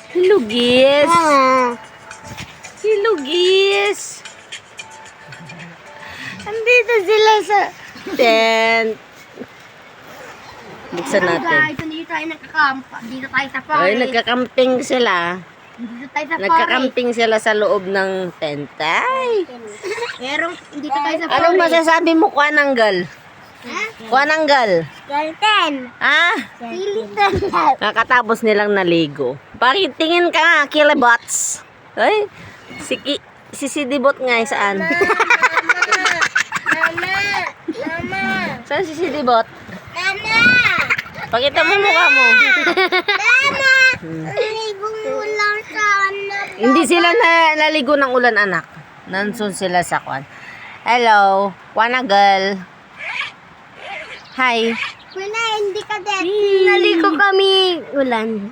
Hilugis. Hilugis. Andito sila sa tent. Buksan natin. Guys, dito tayo nagkakampa. Dito tayo sa forest. Ay, nagkakamping sila. Dito tayo sa forest. Nagkakamping sila sa loob ng tent. Ay. Dito tayo sa forest. Anong masasabi mo, Kwananggal? Kwananggal? Galten. Ah? Silitan. Nakatapos nilang naligo. Bakit tingin ka nga, Kilebots? Ay, si Sidibot nga saan? Mama. Saan si Sidibot? Mama. Pakita mo mukha mo. Mama. Ligong ulang sa anak. Hindi sila naligo ng ulan, anak. Nansun sila sa kwan. Hello, Kwananggal. Hi. Wala, hindi ka dati. Naligo kami ulan.